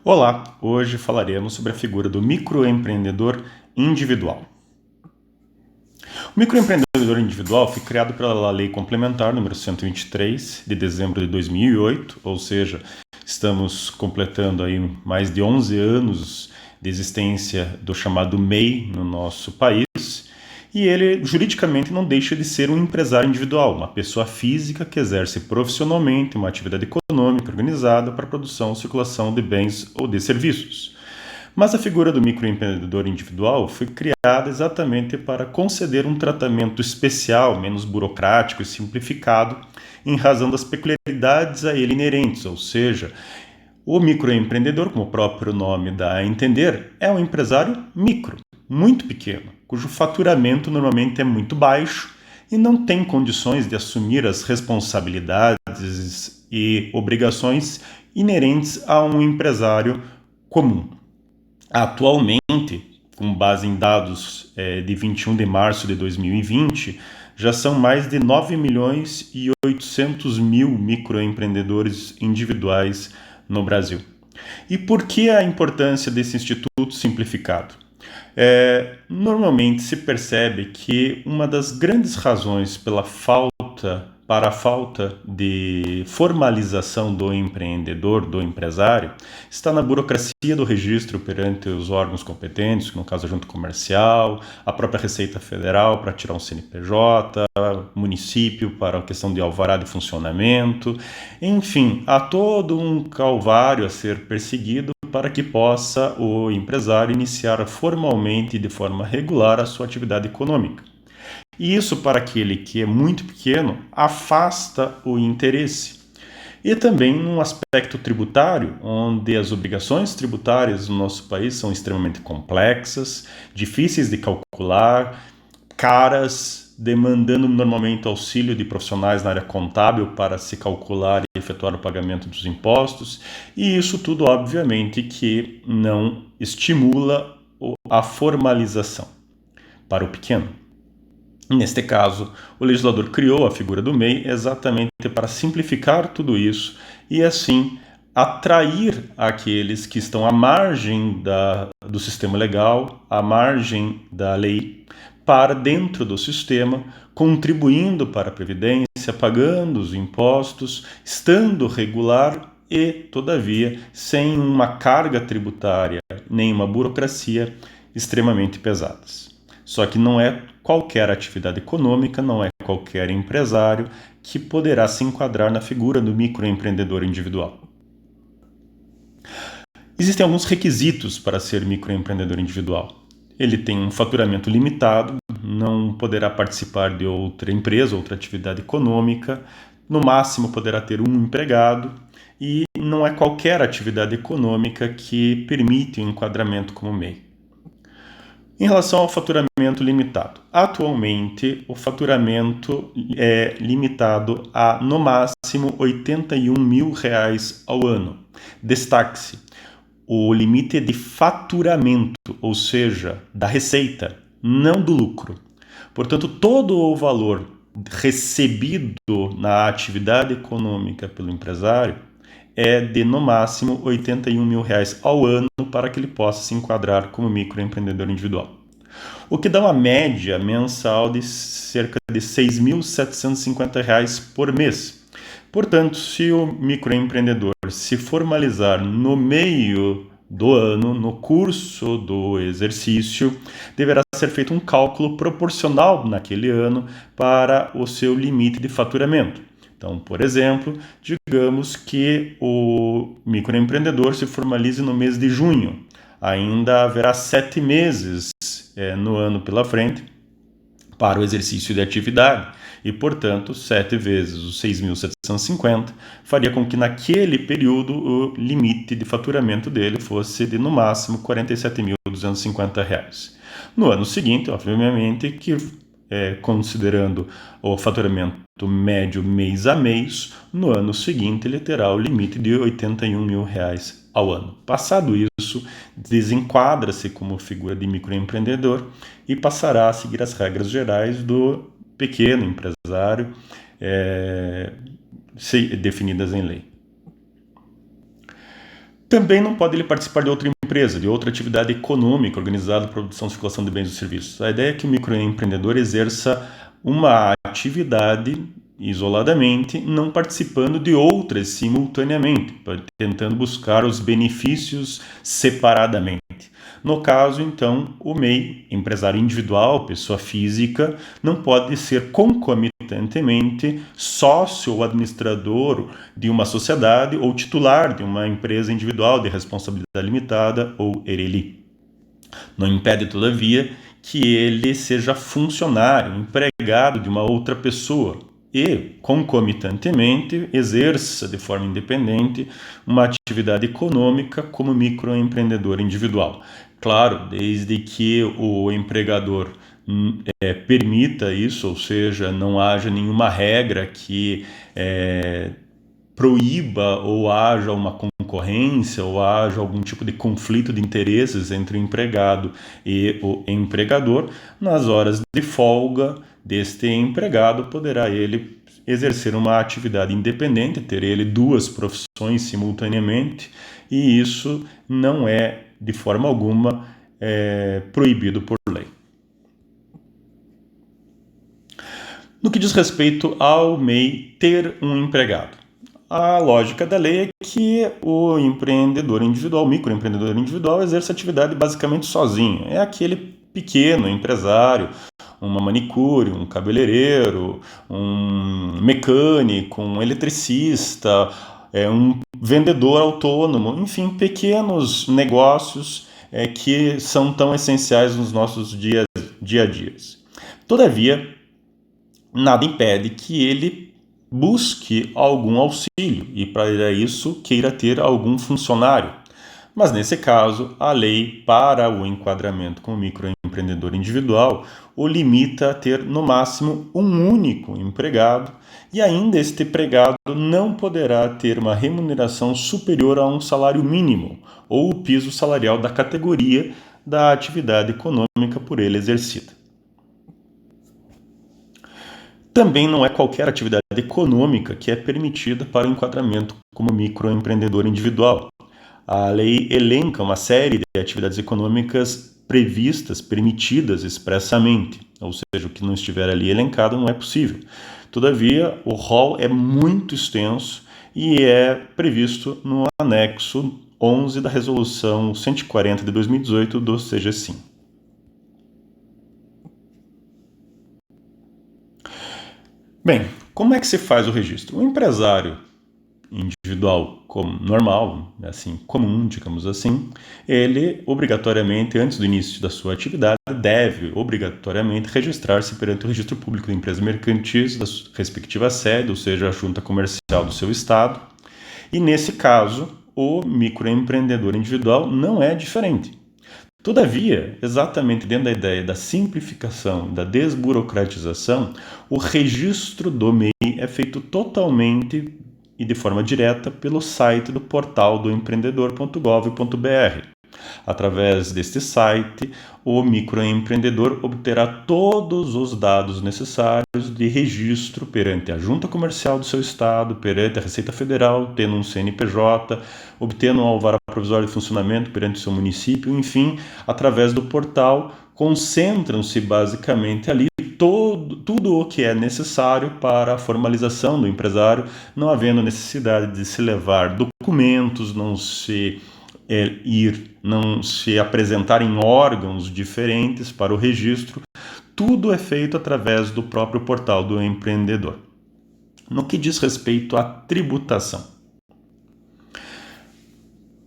Olá, hoje falaremos sobre a figura do microempreendedor individual. O microempreendedor individual foi criado pela Lei Complementar número 123 de dezembro de 2008, ou seja, estamos completando aí mais de 11 anos de existência do chamado MEI no nosso país. E ele juridicamente não deixa de ser um empresário individual, uma pessoa física que exerce profissionalmente uma atividade econômica organizada para a produção ou circulação de bens ou de serviços. Mas a figura do microempreendedor individual foi criada exatamente para conceder um tratamento especial, menos burocrático e simplificado, em razão das peculiaridades a ele inerentes, ou seja, o microempreendedor, como o próprio nome dá a entender, é um empresário micro, muito pequeno, cujo faturamento normalmente é muito baixo e não tem condições de assumir as responsabilidades e obrigações inerentes a um empresário comum. Atualmente, com base em dados de 21 de março de 2020, já são mais de 9 milhões e 800 mil microempreendedores individuais no Brasil. E por que a importância desse instituto simplificado? Normalmente se percebe que uma das grandes razões para a falta de formalização do empreendedor, do empresário, está na burocracia do registro perante os órgãos competentes, no caso a Junta Comercial, a própria Receita Federal para tirar um CNPJ, município para a questão de alvará de funcionamento, enfim, há todo um calvário a ser perseguido para que possa o empresário iniciar formalmente e de forma regular a sua atividade econômica. E isso, para aquele que é muito pequeno, afasta o interesse. E também num aspecto tributário, onde as obrigações tributárias no nosso país são extremamente complexas, difíceis de calcular, caras, demandando normalmente auxílio de profissionais na área contábil para se calcular e efetuar o pagamento dos impostos, e isso tudo, obviamente, que não estimula a formalização para o pequeno. Neste caso, o legislador criou a figura do MEI exatamente para simplificar tudo isso e, assim, atrair aqueles que estão à margem do sistema legal, à margem da lei, para dentro do sistema, contribuindo para a Previdência, pagando os impostos, estando regular e, todavia, sem uma carga tributária nem uma burocracia extremamente pesadas. Só que não é qualquer atividade econômica, não é qualquer empresário que poderá se enquadrar na figura do microempreendedor individual. Existem alguns requisitos para ser microempreendedor individual. Ele tem um faturamento limitado, não poderá participar de outra empresa, outra atividade econômica, no máximo poderá ter um empregado e não é qualquer atividade econômica que permite o enquadramento como MEI. Em relação ao faturamento limitado, atualmente o faturamento é limitado a no máximo R$ 81 mil ao ano. Destaque-se, o limite é de faturamento, ou seja, da receita, não do lucro. Portanto, todo o valor recebido na atividade econômica pelo empresário é de no máximo R$ 81 mil ao ano para que ele possa se enquadrar como microempreendedor individual. O que dá uma média mensal de cerca de R$ 6.750 por mês. Portanto, se o microempreendedor se formalizar no meio do ano, no curso do exercício, deverá ser feito um cálculo proporcional naquele ano para o seu limite de faturamento. Então, por exemplo, digamos que o microempreendedor se formalize no mês de junho. Ainda haverá 7 meses no ano pela frente para o exercício de atividade e, portanto, 7 vezes os 6.750 faria com que naquele período o limite de faturamento dele fosse de no máximo R$ 47.250. No ano seguinte, obviamente, que considerando o faturamento médio mês a mês, no ano seguinte ele terá o limite de R$ 81 mil ao ano. Passado isso, desenquadra-se como figura de microempreendedor e passará a seguir as regras gerais do pequeno empresário definidas em lei. Também não pode ele participar de outra empresa, de outra atividade econômica organizada para produção e circulação de bens ou serviços. A ideia é que o microempreendedor exerça uma atividade isoladamente, não participando de outras simultaneamente, tentando buscar os benefícios separadamente. No caso, então, o MEI, empresário individual, pessoa física, não pode ser concomitantemente sócio ou administrador de uma sociedade ou titular de uma empresa individual de responsabilidade limitada ou ERELI. Não impede, todavia, que ele seja funcionário, empregado de uma outra pessoa e, concomitantemente, exerça de forma independente uma atividade econômica como microempreendedor individual. Claro, desde que o empregador permita isso, ou seja, não haja nenhuma regra que proíba ou haja uma concorrência ou haja algum tipo de conflito de interesses entre o empregado e o empregador. Nas horas de folga deste empregado, poderá ele exercer uma atividade independente, ter ele duas profissões simultaneamente, e isso não é de forma alguma proibido por lei. No que diz respeito ao MEI ter um empregado, a lógica da lei é que o empreendedor individual, microempreendedor individual, exerce atividade basicamente sozinho. É aquele pequeno empresário, uma manicure, um cabeleireiro, um mecânico, um eletricista, um vendedor autônomo, enfim, pequenos negócios que são tão essenciais nos nossos dia a dias. Todavia, nada impede que ele busque algum auxílio e, para isso, queira ter algum funcionário. Mas, nesse caso, a lei, para o enquadramento como microempreendedor individual, o limita a ter, no máximo, um único empregado, e ainda este empregado não poderá ter uma remuneração superior a um salário mínimo ou o piso salarial da categoria da atividade econômica por ele exercida. Também não é qualquer atividade econômica que é permitida para o enquadramento como microempreendedor individual. A lei elenca uma série de atividades econômicas previstas, permitidas expressamente, ou seja, o que não estiver ali elencado não é possível. Todavia, o rol é muito extenso e é previsto no anexo 11 da Resolução 140 de 2018 do CGSIM. Bem, como é que se faz o registro? O empresário individual normal, assim, comum, digamos assim, ele obrigatoriamente, antes do início da sua atividade, deve obrigatoriamente registrar-se perante o Registro Público de Empresas Mercantis da respectiva sede, ou seja, a junta comercial do seu estado. E nesse caso, o microempreendedor individual não é diferente. Todavia, exatamente dentro da ideia da simplificação, da desburocratização, o registro do MEI é feito totalmente e de forma direta pelo site do portal do empreendedor.gov.br. Através deste site, o microempreendedor obterá todos os dados necessários de registro perante a Junta Comercial do seu estado, perante a Receita Federal, tendo um CNPJ, obtendo um alvará provisório de funcionamento perante o seu município, enfim, através do portal, concentram-se basicamente ali tudo o que é necessário para a formalização do empresário, não havendo necessidade de se levar documentos, não se apresentar em órgãos diferentes para o registro. Tudo é feito através do próprio portal do empreendedor. No que diz respeito à tributação.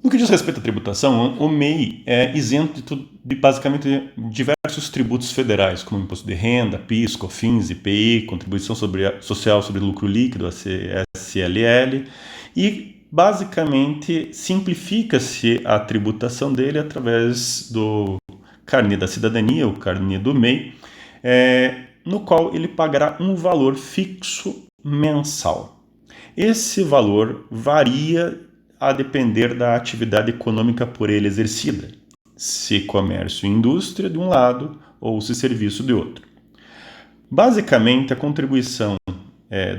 No que diz respeito à tributação, o MEI é isento de basicamente diversos tributos federais, como imposto de renda, PIS, COFINS, IPI, contribuição social sobre lucro líquido, a CSLL, e basicamente simplifica-se a tributação dele através do carnê da cidadania, o carnê do MEI, no qual ele pagará um valor fixo mensal. Esse valor varia a depender da atividade econômica por ele exercida, se comércio e indústria de um lado ou se serviço de outro. Basicamente, a contribuição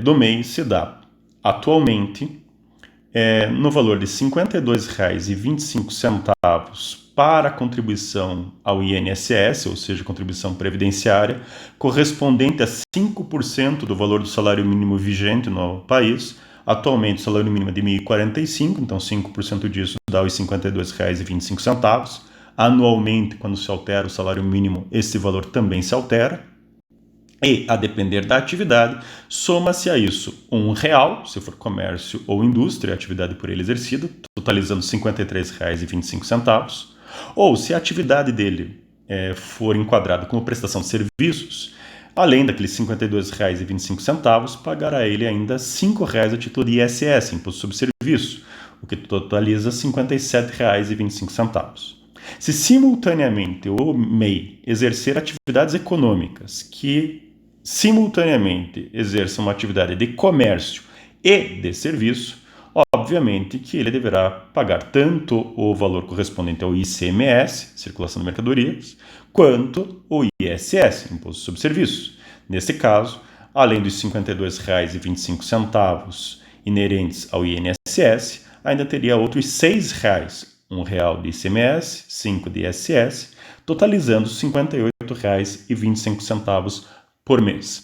do MEI se dá atualmente no valor de R$ 52,25 para a contribuição ao INSS, ou seja, contribuição previdenciária, correspondente a 5% do valor do salário mínimo vigente no país. Atualmente o salário mínimo é de R$ 1.045, então 5% disso dá os R$ 52,25. Anualmente, quando se altera o salário mínimo, esse valor também se altera. E, a depender da atividade, soma-se a isso R$ 1, se for comércio ou indústria, a atividade por ele exercida, totalizando R$ 53,25. Ou, se a atividade dele for enquadrada como prestação de serviços, além daqueles R$ 52,25, pagará ele ainda R$ 5 a título de ISS, Imposto sobre Serviço, o que totaliza R$ 57,25. Se simultaneamente o MEI exercer atividades econômicas que simultaneamente exerçam uma atividade de comércio e de serviço, obviamente que ele deverá pagar tanto o valor correspondente ao ICMS, Circulação de Mercadorias, quanto o ISS, Imposto sobre Serviços. Nesse caso, além dos R$ 52,25 inerentes ao INSS, ainda teria outros R$ 6, R$ 1 de ICMS, 5 de ISS, totalizando R$ 58,25 por mês.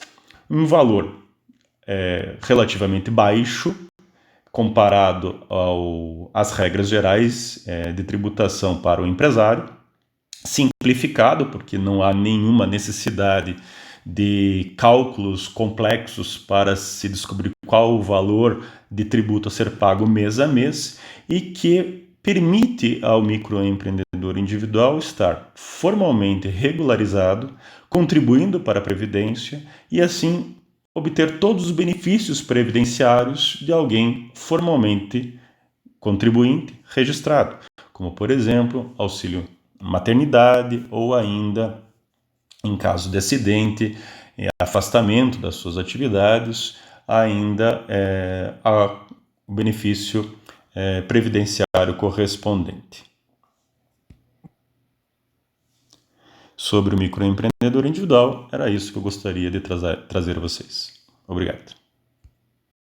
Um valor relativamente baixo comparado às regras gerais de tributação para o empresário, simplificado, porque não há nenhuma necessidade de cálculos complexos para se descobrir qual o valor de tributo a ser pago mês a mês, e que permite ao microempreendedor individual estar formalmente regularizado, contribuindo para a Previdência e assim obter todos os benefícios previdenciários de alguém formalmente contribuinte registrado, como, por exemplo, auxílio maternidade ou ainda, em caso de acidente, afastamento das suas atividades, ainda o benefício previdenciário correspondente. Sobre o microempreendedor individual, era isso que eu gostaria de trazer a vocês. Obrigado.